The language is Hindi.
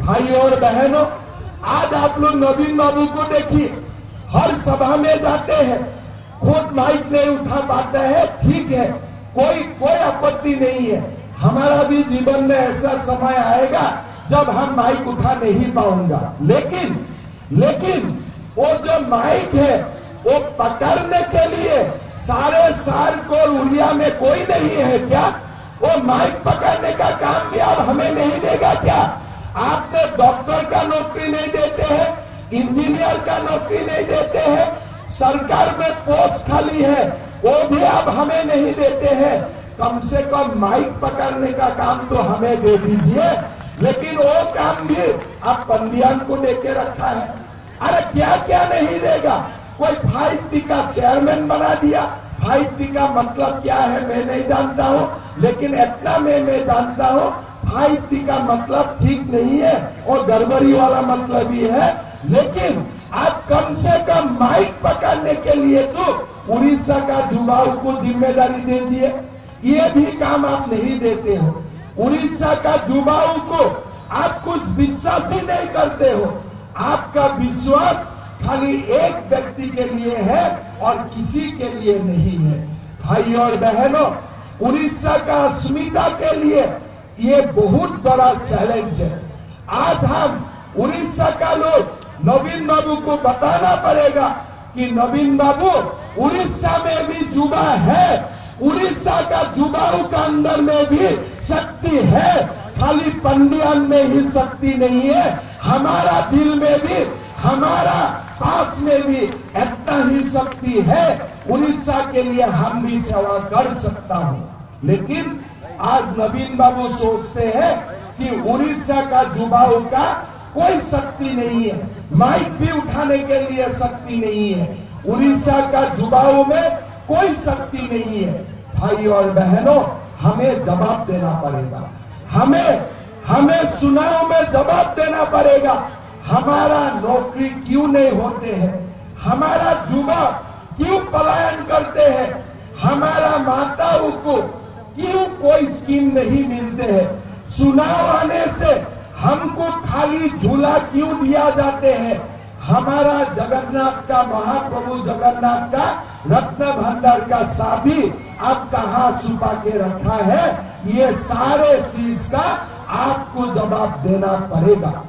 भाई और बहनों, आज आप लोग नवीन बाबू को देखिए, हर सभा में जाते हैं, खुद माइक नहीं उठा पाते हैं, ठीक है, कोई आपत्ति नहीं है। हमारा भी जीवन में ऐसा समय आएगा जब हम माइक उठा नहीं पाऊंगा, लेकिन वो जो माइक है वो पकड़ने के लिए सारे साल को उड़िया में कोई नहीं है क्या? वो माइक पकड़ने का काम भी आप हमें नहीं देगा क्या? आपने डॉक्टर का नौकरी नहीं देते हैं, इंजीनियर का नौकरी नहीं देते हैं, सरकार में पोस्ट खाली है वो भी आप हमें नहीं देते हैं। कम से कम माइक पकड़ने का काम तो हमें दे दीजिए। लेकिन वो काम भी आप पंडियान को देके रखा है। अरे क्या क्या नहीं देगा? कोई 5T का चेयरमैन बना दिया। 5T का मतलब क्या है मैं नहीं जानता हूँ, लेकिन इतना मैं जानता हूँ 5T का मतलब ठीक नहीं है और गड़बड़ी वाला मतलब ही है। लेकिन आप कम से कम माइक पकड़ने के लिए तो उड़ीसा का युवाओं को जिम्मेदारी दे दिए, ये भी काम आप नहीं देते हो। उड़ीसा का युवाओं को आप कुछ विश्वास ही नहीं करते हो। आपका विश्वास खाली एक व्यक्ति के लिए है और किसी के लिए नहीं है। भाई और बहनों, उड़ीसा का अस्मिता के लिए ये बहुत बड़ा चैलेंज है। आज हम उड़ीसा का लोग नवीन बाबू को बताना पड़ेगा कि नवीन बाबू उड़ीसा में भी युवा है, उड़ीसा का युवाओं का अंदर में भी शक्ति है, खाली पंडियान में ही शक्ति नहीं है, हमारा दिल में भी, हमारा पास में भी इतना ही शक्ति है। उड़ीसा के लिए हम भी सेवा कर सकता हूँ। लेकिन आज नवीन बाबू सोचते हैं कि उड़ीसा का युवाओं का कोई शक्ति नहीं है, माइक भी उठाने के लिए शक्ति नहीं है, उड़ीसा का युवाओं में कोई शक्ति नहीं है। भाई और बहनों, हमें जवाब देना पड़ेगा, हमें चुनाव में जवाब देना पड़ेगा। हमारा नौकरी क्यों नहीं होते हैं, हमारा युवा क्यों पलायन करते हैं, हमारा माताओं को क्यों कोई स्कीम नहीं मिलते हैं, चुनाव आने से हमको खाली झूला क्यों दिया जाते हैं, हमारा जगन्नाथ का, महाप्रभु जगन्नाथ का रत्न भंडार का शादी आप कहाँ छुपा के रखा है, ये सारे चीज का आपको जवाब देना पड़ेगा।